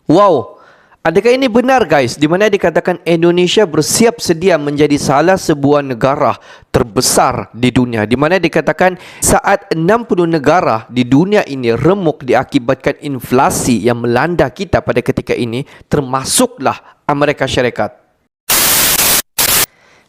Wow, adakah ini benar guys? Di mana dikatakan Indonesia bersiap sedia menjadi salah sebuah negara terbesar di dunia. Di mana dikatakan saat 60 negara di dunia ini remuk diakibatkan inflasi yang melanda kita pada ketika ini, termasuklah Amerika Syarikat.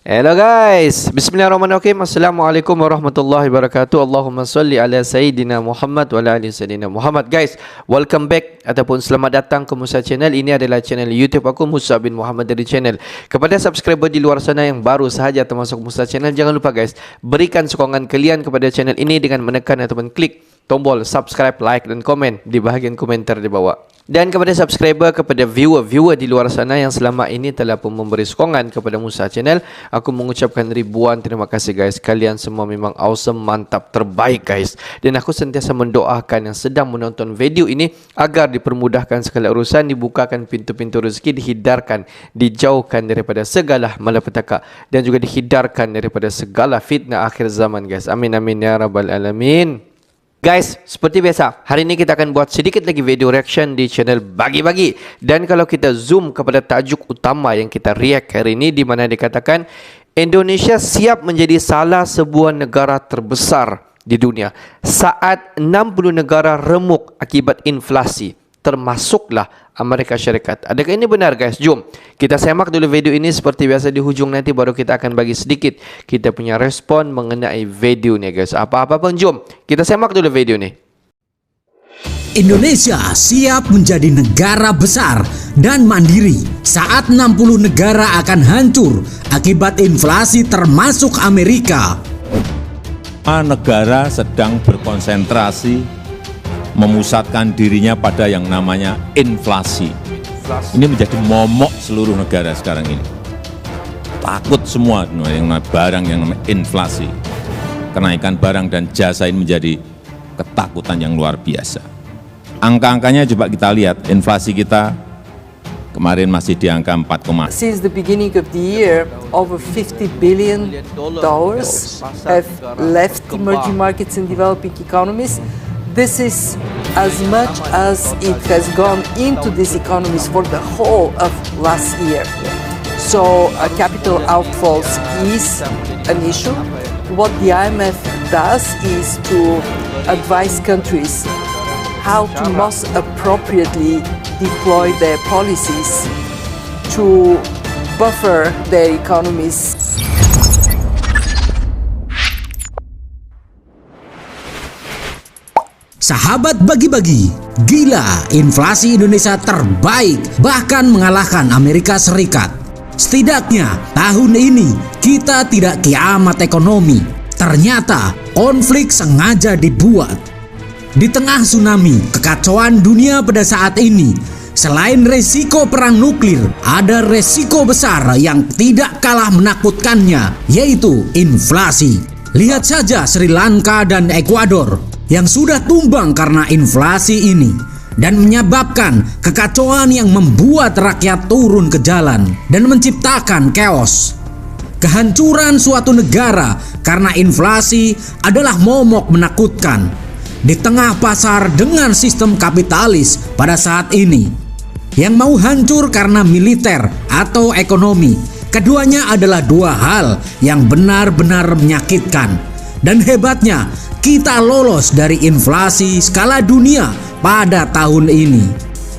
Hello guys, bismillahirrahmanirrahim. Assalamualaikum warahmatullahi wabarakatuh. Allahumma salli ala Sayyidina Muhammad wa ala ali Sayyidina Muhammad. Guys, welcome back ataupun selamat datang ke Musa Channel. Ini adalah channel YouTube aku, Musa bin Muhammad dari channel. Kepada subscriber di luar sana yang baru sahaja termasuk Musa Channel, jangan lupa guys, berikan sokongan kalian kepada channel ini dengan menekan ataupun klik tombol subscribe, like dan komen di bahagian komentar di bawah. Dan kepada subscriber, kepada viewer di luar sana yang selama ini telah pun memberi sokongan kepada Musa Channel, aku mengucapkan ribuan terima kasih guys. Kalian semua memang awesome, mantap, terbaik guys. Dan aku sentiasa mendoakan yang sedang menonton video ini agar dipermudahkan segala urusan, dibukakan pintu-pintu rezeki, dihindarkan, dijauhkan daripada segala malapetaka, dan juga dihindarkan daripada segala fitnah akhir zaman guys. Amin amin ya rabbal alamin. Guys, seperti biasa, hari ini kita akan buat sedikit lagi video reaction di channel Bagi-Bagi. Dan kalau kita zoom kepada tajuk utama yang kita react hari ini, di mana dikatakan Indonesia siap menjadi salah sebuah negara terbesar di dunia saat 60 negara remuk akibat inflasi, termasuklah Amerika Syarikat. Adakah ini benar guys? Jom kita semak dulu video ini. Seperti biasa di hujung nanti baru kita akan bagi sedikit kita punya respon mengenai video ni guys. Apa-apa pun jom kita semak dulu video ni. Indonesia siap menjadi negara besar dan mandiri saat 60 negara akan hancur akibat inflasi termasuk Amerika. Negara sedang berkonsentrasi memusatkan dirinya pada yang namanya inflasi. Ini menjadi momok seluruh negara sekarang ini. Takut semua yang namanya barang yang namanya inflasi. Kenaikan barang dan jasa ini menjadi ketakutan yang luar biasa. Angka-angkanya coba kita lihat, inflasi kita kemarin masih di angka 4, Since the beginning of the year, over $50 billion have left emerging markets and developing economies. This is as much as it has gone into these economies for the whole of last year. So capital outflows is an issue. What the IMF does is to advise countries how to most appropriately deploy their policies to buffer their economies. Sahabat Bagi-Bagi, gila, inflasi Indonesia terbaik, bahkan mengalahkan Amerika Serikat. Setidaknya tahun ini kita tidak kiamat ekonomi. Ternyata konflik sengaja dibuat. Di tengah tsunami kekacauan dunia pada saat ini, selain resiko perang nuklir, ada resiko besar yang tidak kalah menakutkannya, yaitu inflasi. Lihat saja Sri Lanka dan Ekuador yang sudah tumbang karena inflasi ini dan menyebabkan kekacauan yang membuat rakyat turun ke jalan dan menciptakan chaos. Kehancuran suatu negara karena inflasi adalah momok menakutkan di tengah pasar dengan sistem kapitalis pada saat ini yang mau hancur karena militer atau ekonomi. Keduanya adalah dua hal yang benar-benar menyakitkan. Dan hebatnya, kita lolos dari inflasi skala dunia pada tahun ini.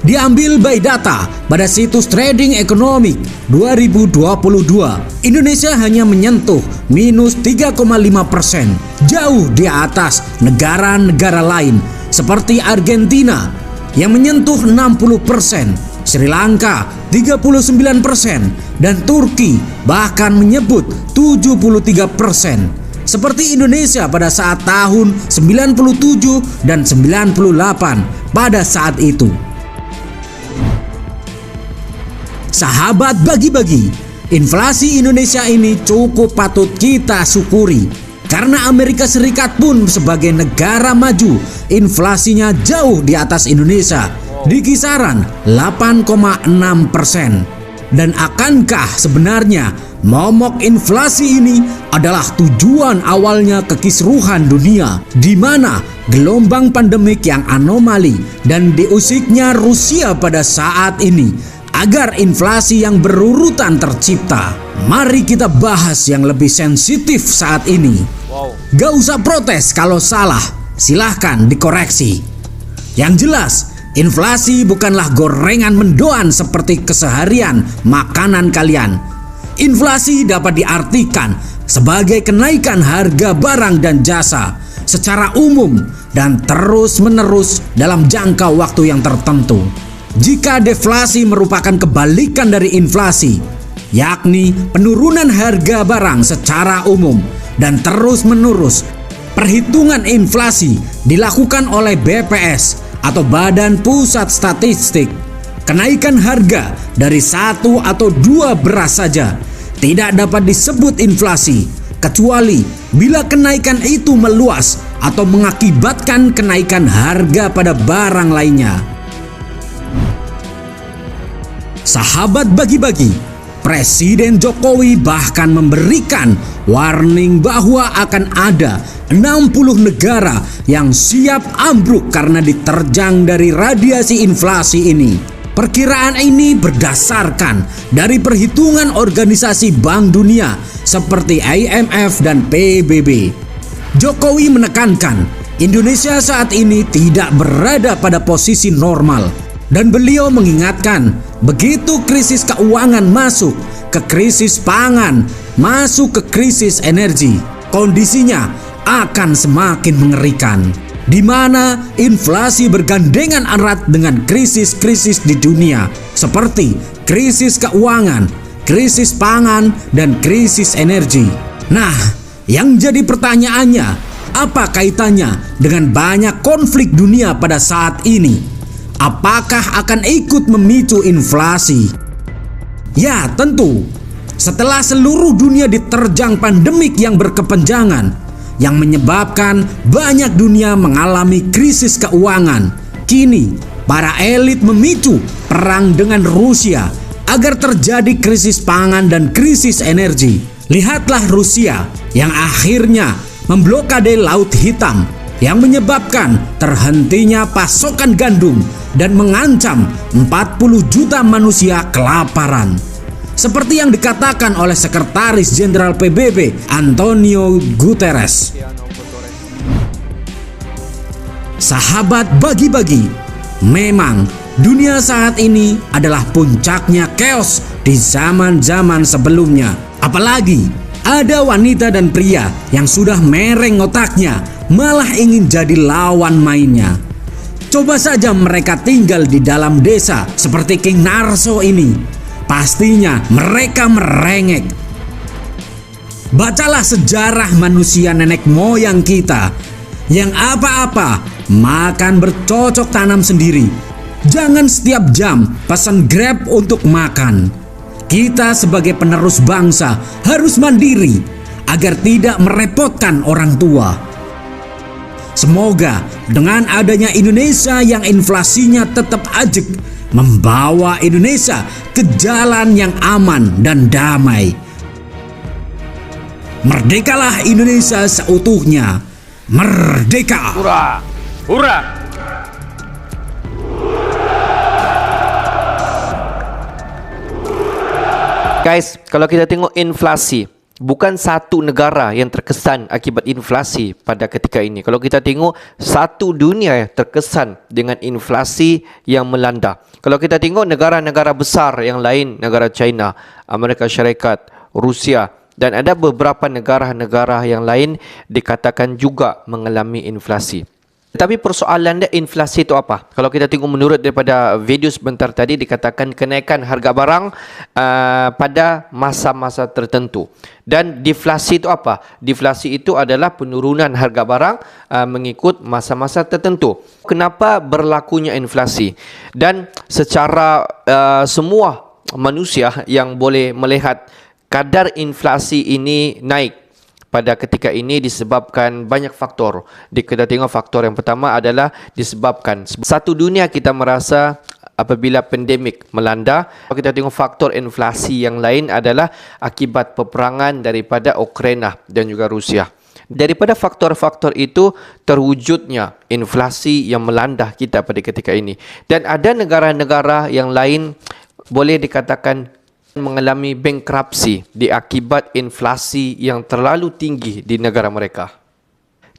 Diambil by data pada situs Trading Economic 2022, Indonesia hanya menyentuh minus 3,5%, jauh di atas negara-negara lain seperti Argentina yang menyentuh 60%, Sri Lanka 39%, dan Turki bahkan menyebut 73%. Seperti Indonesia pada saat tahun 97 dan 98 pada saat itu. Sahabat Bagi-Bagi, inflasi Indonesia ini cukup patut kita syukuri. Karena Amerika Serikat pun sebagai negara maju, inflasinya jauh di atas Indonesia, di kisaran 8,6%. Dan akankah sebenarnya momok inflasi ini adalah tujuan awalnya kekisruhan dunia, di mana gelombang pandemik yang anomali dan diusiknya Rusia pada saat ini agar inflasi yang berurutan tercipta. Mari kita bahas yang lebih sensitif saat ini. Gak usah protes kalau salah, silahkan dikoreksi. Yang jelas, inflasi bukanlah gorengan mendoan seperti keseharian makanan kalian. Inflasi dapat diartikan sebagai kenaikan harga barang dan jasa secara umum dan terus-menerus dalam jangka waktu yang tertentu. Jika deflasi merupakan kebalikan dari inflasi, yakni penurunan harga barang secara umum dan terus-menerus, perhitungan inflasi dilakukan oleh BPS atau Badan Pusat Statistik. Kenaikan harga dari 1 atau 2 beras saja tidak dapat disebut inflasi, kecuali bila kenaikan itu meluas atau mengakibatkan kenaikan harga pada barang lainnya. Sahabat bagi-bagi, Presiden Jokowi bahkan memberikan warning bahwa akan ada 60 negara yang siap ambruk karena diterjang dari radiasi inflasi ini. Perkiraan ini berdasarkan dari perhitungan organisasi Bank Dunia seperti IMF dan PBB. Jokowi menekankan Indonesia saat ini tidak berada pada posisi normal, dan beliau mengingatkan begitu krisis keuangan masuk ke krisis pangan, masuk ke krisis energi, kondisinya akan semakin mengerikan, di mana inflasi bergandengan erat dengan krisis-krisis di dunia seperti krisis keuangan, krisis pangan, dan krisis energi. Nah, yang jadi pertanyaannya, apa kaitannya dengan banyak konflik dunia pada saat ini? Apakah akan ikut memicu inflasi? Ya, tentu. Setelah seluruh dunia diterjang pandemik yang berkepanjangan yang menyebabkan banyak dunia mengalami krisis keuangan, kini para elit memicu perang dengan Rusia agar terjadi krisis pangan dan krisis energi. Lihatlah Rusia yang akhirnya memblokade Laut Hitam yang menyebabkan terhentinya pasokan gandum dan mengancam 40 juta manusia kelaparan. Seperti yang dikatakan oleh Sekretaris Jenderal PBB Antonio Guterres. Sahabat bagi-bagi, memang dunia saat ini adalah puncaknya chaos di zaman-zaman sebelumnya. Apalagi ada wanita dan pria yang sudah mereng otaknya, malah ingin jadi lawan mainnya. Coba saja mereka tinggal di dalam desa seperti King Narso ini. Pastinya mereka merengek. Bacalah sejarah manusia nenek moyang kita yang apa-apa makan bercocok tanam sendiri. Jangan setiap jam pesan Grab untuk makan. Kita sebagai penerus bangsa harus mandiri agar tidak merepotkan orang tua. Semoga dengan adanya Indonesia yang inflasinya tetap ajeg, membawa Indonesia ke jalan yang aman dan damai. Merdekalah Indonesia seutuhnya. Merdeka! Hurra! Hurra! Guys, kalau kita tengok inflasi, bukan satu negara yang terkesan akibat inflasi pada ketika ini. Kalau kita tengok, satu dunia yang terkesan dengan inflasi yang melanda. Kalau kita tengok negara-negara besar yang lain, negara China, Amerika Syarikat, Rusia, dan ada beberapa negara-negara yang lain dikatakan juga mengalami inflasi. Tapi persoalan dia, inflasi itu apa? Kalau kita tengok menurut daripada video sebentar tadi, dikatakan kenaikan harga barang pada masa-masa tertentu. Dan deflasi itu apa? Deflasi itu adalah penurunan harga barang mengikut masa-masa tertentu. Kenapa berlakunya inflasi? Dan secara semua manusia yang boleh melihat kadar inflasi ini naik pada ketika ini disebabkan banyak faktor. Kita tengok faktor yang pertama adalah disebabkan satu dunia kita merasa apabila pandemik melanda. Kalau kita tengok faktor inflasi yang lain adalah akibat peperangan daripada Ukraina dan juga Rusia. Daripada faktor-faktor itu terwujudnya inflasi yang melanda kita pada ketika ini. Dan ada negara-negara yang lain boleh dikatakan mengalami bankruptcy diakibat inflasi yang terlalu tinggi di negara mereka.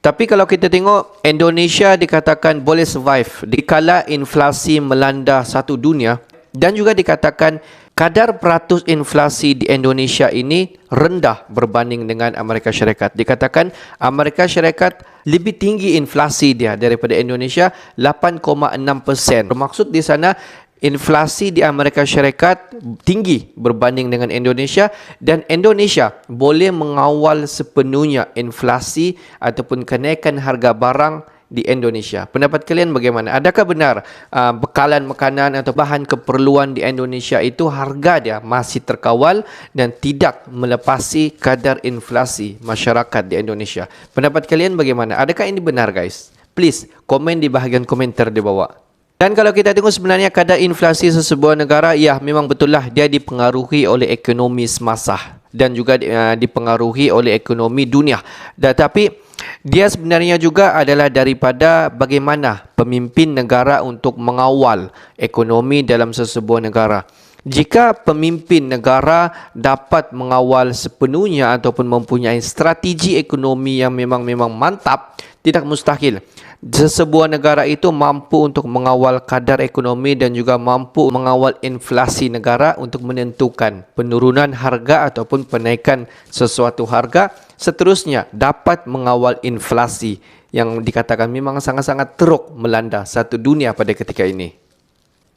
Tapi kalau kita tengok, Indonesia dikatakan boleh survive dikala inflasi melanda satu dunia, dan juga dikatakan kadar peratus inflasi di Indonesia ini rendah berbanding dengan Amerika Syarikat. Dikatakan Amerika Syarikat lebih tinggi inflasi dia daripada Indonesia, 8,6%. Bermaksud di sana inflasi di Amerika Syarikat tinggi berbanding dengan Indonesia, dan Indonesia boleh mengawal sepenuhnya inflasi ataupun kenaikan harga barang di Indonesia. Pendapat kalian bagaimana? Adakah benar bekalan makanan atau bahan keperluan di Indonesia itu harga dia masih terkawal dan tidak melepasi kadar inflasi masyarakat di Indonesia? Pendapat kalian bagaimana? Adakah ini benar, guys? Please komen di bahagian komentar di bawah. Dan kalau kita tengok sebenarnya kadar inflasi sesebuah negara, ya memang betul lah dia dipengaruhi oleh ekonomi semasa dan juga dipengaruhi oleh ekonomi dunia. Tetapi dia sebenarnya juga adalah daripada bagaimana pemimpin negara untuk mengawal ekonomi dalam sesebuah negara. Jika pemimpin negara dapat mengawal sepenuhnya ataupun mempunyai strategi ekonomi yang memang mantap, tidak mustahil sesebuah negara itu mampu untuk mengawal kadar ekonomi dan juga mampu mengawal inflasi negara untuk menentukan penurunan harga ataupun penaikan sesuatu harga. Seterusnya dapat mengawal inflasi yang dikatakan memang sangat-sangat teruk melanda satu dunia pada ketika ini.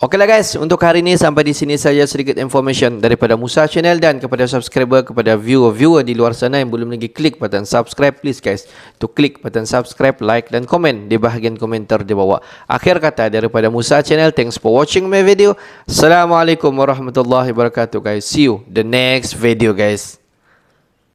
Okeylah guys, untuk hari ini sampai di sini saja sedikit information daripada Musa Channel, dan kepada subscriber, kepada viewer di luar sana yang belum lagi klik button subscribe, please guys to klik button subscribe, like dan komen di bahagian komentar di bawah. Akhir kata daripada Musa Channel, thanks for watching my video. Assalamualaikum warahmatullahi wabarakatuh guys. See you the next video guys.